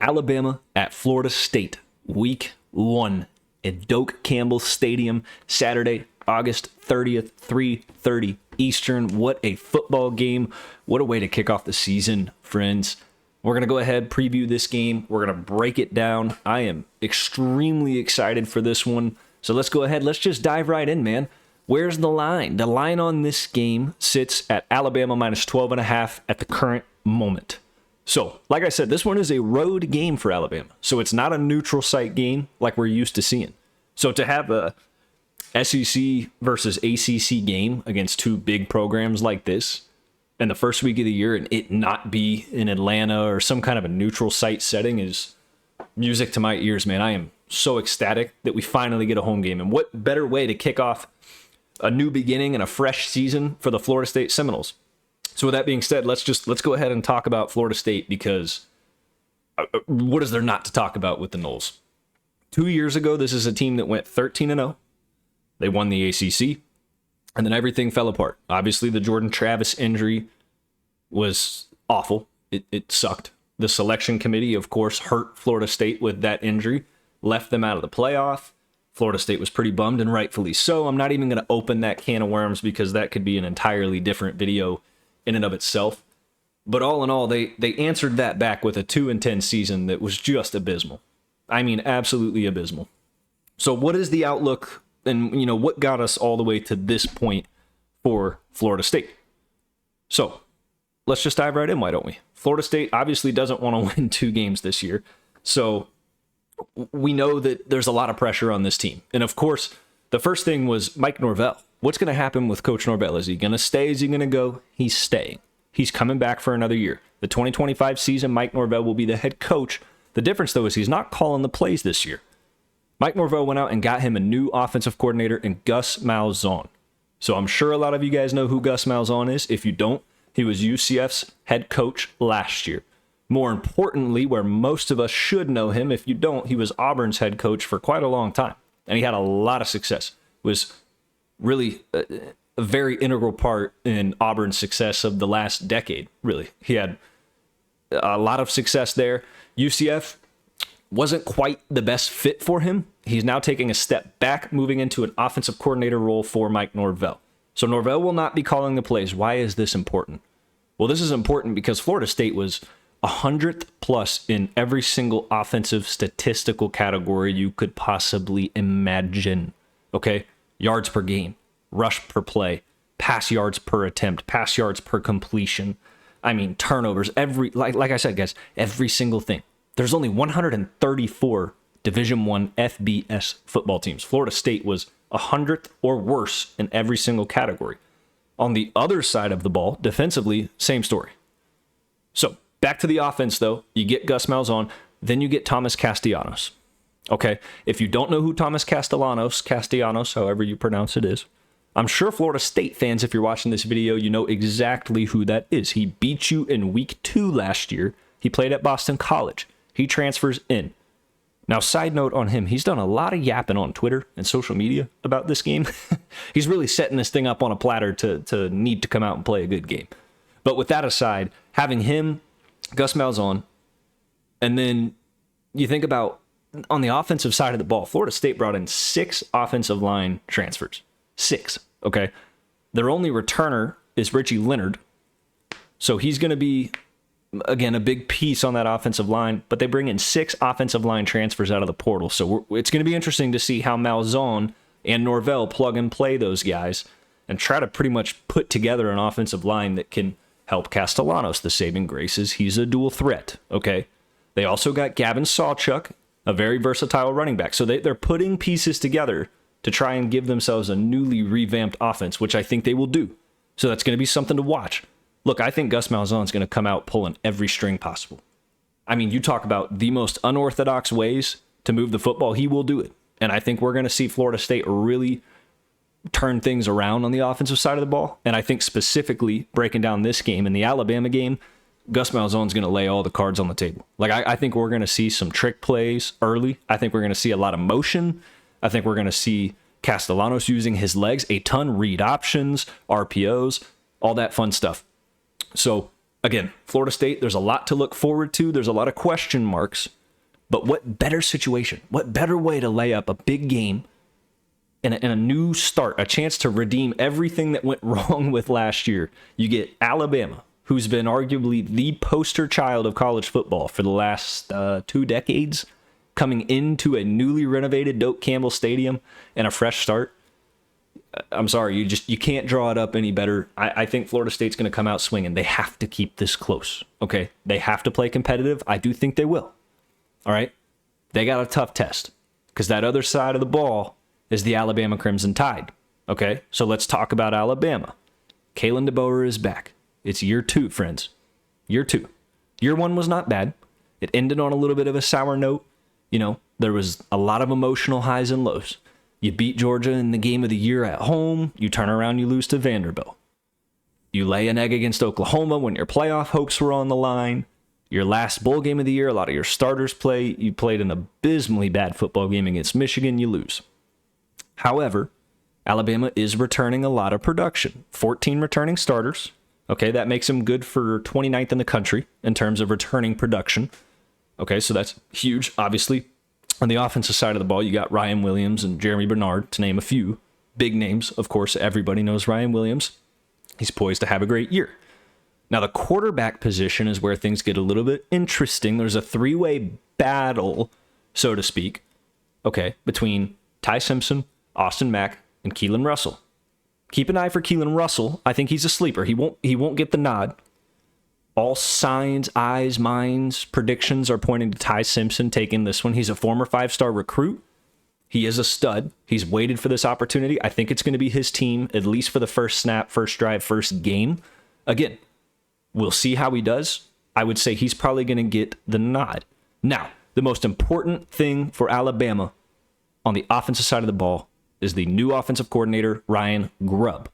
Alabama at Florida State, week 1 at Doak Campbell Stadium, Saturday, August 30th, 3:30 Eastern. What a football game. What a way to kick off the season, friends. We're going to go ahead, preview this game. We're going to break it down. I am extremely excited for this one. So let's go ahead. Let's just dive right in, man. Where's the line? The line on this game sits at Alabama minus 12.5 at the current moment. So, like I said, this one is a road game for Alabama. So it's not a neutral site game like we're used to seeing. So to have a SEC versus ACC game against two big programs like this in the first week of the year and it not be in Atlanta or some kind of a neutral site setting is music to my ears, man. I am so ecstatic that we finally get a home game. And what better way to kick off a new beginning and a fresh season for the Florida State Seminoles? So with that being said, let's go ahead and talk about Florida State, because what is there not to talk about with the Noles? 2 years ago, this is a team that went 13-0. They won the ACC, and then everything fell apart. Obviously, the Jordan Travis injury was awful. It sucked. The selection committee, of course, hurt Florida State with that injury, left them out of the playoff. Florida State was pretty bummed, and rightfully so. I'm not even going to open that can of worms because that could be an entirely different video in and of itself. But all in all, they answered that back with a 2-10 season that was just abysmal. I mean, absolutely abysmal. So what is the outlook, and what got us all the way to this point for Florida State? So let's just dive right in, why don't we? Florida State obviously doesn't want to win 2 games this year. So we know that there's a lot of pressure on this team. And of course, the first thing was Mike Norvell. What's going to happen with Coach Norvell? Is he going to stay? Is he going to go? He's staying. He's coming back for another year. The 2025 season, Mike Norvell will be the head coach. The difference, though, is he's not calling the plays this year. Mike Norvell went out and got him a new offensive coordinator in Gus Malzahn. So I'm sure a lot of you guys know who Gus Malzahn is. If you don't, he was UCF's head coach last year. More importantly, where most of us should know him, if you don't, he was Auburn's head coach for quite a long time. And he had a lot of success. Was really a very integral part in Auburn's success of the last decade, really. He had a lot of success there. UCF wasn't quite the best fit for him. He's now taking a step back, moving into an offensive coordinator role for Mike Norvell. So Norvell will not be calling the plays. Why is this important? Well, this is important because Florida State was 100th plus in every single offensive statistical category you could possibly imagine. Okay? Yards per game, rush per play, pass yards per attempt, pass yards per completion. I mean, turnovers, like I said, guys, every single thing. There's only 134 Division I FBS football teams. Florida State was 100th or worse in every single category. On the other side of the ball, defensively, same story. So, back to the offense, though. You get Gus Malzahn, then you get Thomas Castellanos. Okay, if you don't know who Thomas Castellanos, however you pronounce it is, I'm sure Florida State fans, if you're watching this video, you know exactly who that is. He beat you in week 2 last year. He played at Boston College. He transfers in. Now, side note on him, he's done a lot of yapping on Twitter and social media about this game. He's really setting this thing up on a platter to need to come out and play a good game. But with that aside, having him, Gus Malzahn, and then you think about on the offensive side of the ball, Florida State brought in 6 offensive line transfers. 6, okay? Their only returner is Richie Leonard. So he's going to be, again, a big piece on that offensive line, but they bring in 6 offensive line transfers out of the portal. So it's going to be interesting to see how Malzahn and Norvell plug and play those guys and try to pretty much put together an offensive line that can help Castellanos. The saving grace is he's a dual threat, okay? They also got Gavin Sawchuk, a very versatile running back. So they're putting pieces together to try and give themselves a newly revamped offense, which I think they will do. So that's going to be something to watch. Look, I think Gus Malzahn's going to come out pulling every string possible. I mean, you talk about the most unorthodox ways to move the football, he will do it. And I think we're going to see Florida State really turn things around on the offensive side of the ball. And I think specifically breaking down this game and the Alabama game, Gus Malzahn's going to lay all the cards on the table. Like, I think we're going to see some trick plays early. I think we're going to see a lot of motion. I think we're going to see Castellanos using his legs a ton, read options, RPOs, all that fun stuff. So Again, Florida State, there's a lot to look forward to. There's a lot of question marks. But what better situation, what better way to lay up a big game and a new start, a chance to redeem everything that went wrong with last year? You get Alabama, who's been arguably the poster child of college football for the last 2 decades, coming into a newly renovated Doak Campbell Stadium and a fresh start. I'm sorry, you can't draw it up any better. I think Florida State's going to come out swinging. They have to keep this close, okay? They have to play competitive. I do think they will, all right? They got a tough test because that other side of the ball is the Alabama Crimson Tide, okay? So let's talk about Alabama. Kalen DeBoer is back. It's year 2, friends. Year 2. Year 1 was not bad. It ended on a little bit of a sour note. You know, there was a lot of emotional highs and lows. You beat Georgia in the game of the year at home. You turn around, you lose to Vanderbilt. You lay an egg against Oklahoma when your playoff hopes were on the line. Your last bowl game of the year, a lot of your starters play. You played an abysmally bad football game against Michigan. You lose. However, Alabama is returning a lot of production. 14 returning starters. Okay, that makes them good for 29th in the country in terms of returning production. Okay, so that's huge, obviously. On the offensive side of the ball, you got Ryan Williams and Jeremy Bernard, to name a few. Big names, of course, everybody knows Ryan Williams. He's poised to have a great year. Now, the quarterback position is where things get a little bit interesting. There's a 3-way battle, so to speak, okay, between Ty Simpson, Austin Mack, and Keelan Russell. Keep an eye for Keelan Russell. I think he's a sleeper. He won't get the nod. All signs, eyes, minds, predictions are pointing to Ty Simpson taking this one. He's a former 5-star recruit. He is a stud. He's waited for this opportunity. I think it's going to be his team, at least for the first snap, first drive, first game. Again, we'll see how he does. I would say he's probably going to get the nod. Now, the most important thing for Alabama on the offensive side of the ball is the new offensive coordinator, Ryan Grubb.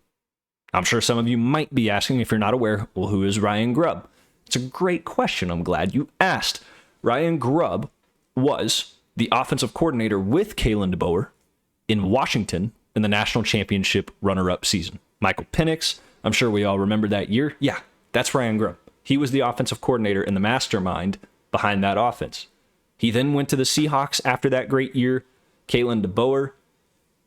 I'm sure some of you might be asking, if you're not aware, well, who is Ryan Grubb? It's a great question. I'm glad you asked. Ryan Grubb was the offensive coordinator with Kalen DeBoer in Washington in the national championship runner-up season. Michael Penix, I'm sure we all remember that year. Yeah, that's Ryan Grubb. He was the offensive coordinator and the mastermind behind that offense. He then went to the Seahawks after that great year. Kalen DeBoer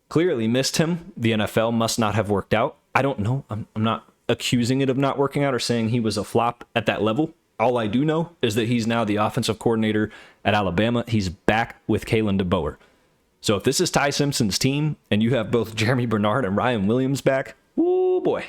clearly missed him. The NFL must not have worked out. I don't know. I'm not accusing it of not working out or saying he was a flop at that level. All I do know is that he's now the offensive coordinator at Alabama. He's back with Kalen DeBoer. So if this is Ty Simpson's team and you have both Jeremy Bernard and Ryan Williams back, oh boy,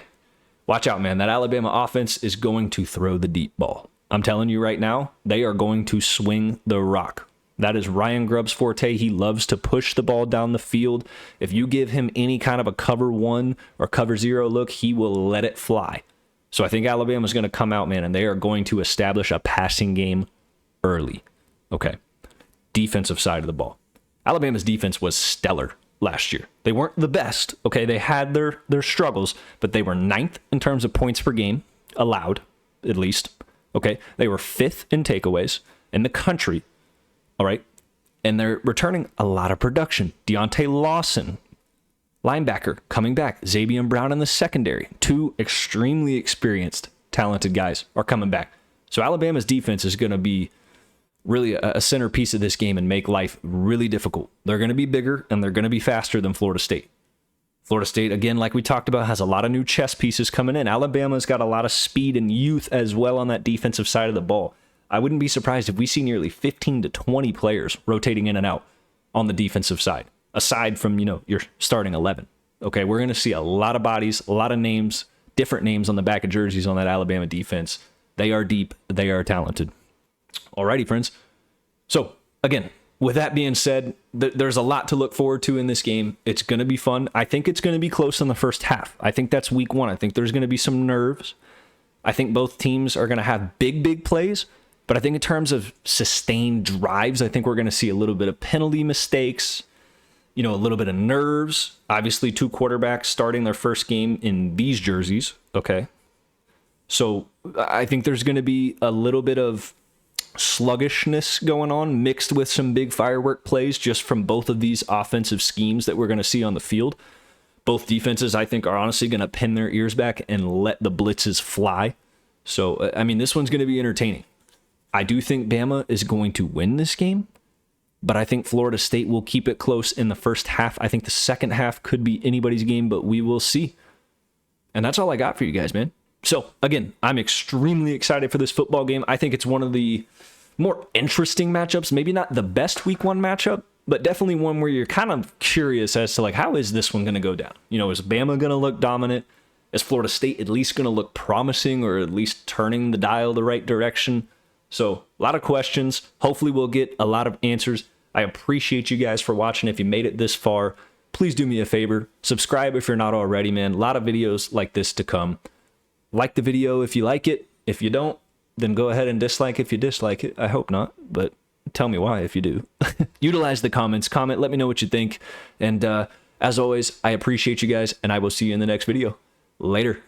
watch out, man. That Alabama offense is going to throw the deep ball. I'm telling you right now, they are going to swing the rock. That is Ryan Grubb's forte. He loves to push the ball down the field. If you give him any kind of a cover 1 or cover 0 look, he will let it fly. So I think Alabama's going to come out, man, and they are going to establish a passing game early. Okay. Defensive side of the ball. Alabama's defense was stellar last year. They weren't the best. Okay, they had their struggles, but they were 9th in terms of points per game allowed, at least. Okay, they were 5th in takeaways in the country. All right. And they're returning a lot of production. Deontay Lawson, linebacker, coming back. Xavier Brown in the secondary. 2 extremely experienced, talented guys are coming back. So Alabama's defense is going to be really a centerpiece of this game and make life really difficult. They're going to be bigger and they're going to be faster than Florida State. Florida State, again, like we talked about, has a lot of new chess pieces coming in. Alabama's got a lot of speed and youth as well on that defensive side of the ball. I wouldn't be surprised if we see nearly 15 to 20 players rotating in and out on the defensive side, aside from, your starting 11. Okay, we're going to see a lot of bodies, a lot of names, different names on the back of jerseys on that Alabama defense. They are deep. They are talented. Alrighty, friends. So, again, with that being said, there's a lot to look forward to in this game. It's going to be fun. I think it's going to be close in the first half. I think that's week 1. I think there's going to be some nerves. I think both teams are going to have big plays. But I think in terms of sustained drives, I think we're going to see a little bit of penalty mistakes, a little bit of nerves. Obviously, 2 quarterbacks starting their first game in these jerseys. Okay. So I think there's going to be a little bit of sluggishness going on mixed with some big firework plays just from both of these offensive schemes that we're going to see on the field. Both defenses, I think, are honestly going to pin their ears back and let the blitzes fly. So, I mean, this one's going to be entertaining. I do think Bama is going to win this game, but I think Florida State will keep it close in the first half. I think the second half could be anybody's game, but we will see. And that's all I got for you guys, man. So, again, I'm extremely excited for this football game. I think it's one of the more interesting matchups. Maybe not the best week one matchup, but definitely one where you're kind of curious as to, like, how is this one going to go down? You know, is Bama going to look dominant? Is Florida State at least going to look promising, or at least turning the dial the right direction? So, a lot of questions. Hopefully we'll get a lot of answers. I appreciate you guys for watching. If you made it this far, please do me a favor. Subscribe if you're not already, man. A lot of videos like this to come. Like the video if you like it. If you don't, then go ahead and dislike if you dislike it. I hope not, but tell me why if you do. Utilize the comments. Comment. Let me know what you think. And as always, I appreciate you guys, and I will see you in the next video. Later.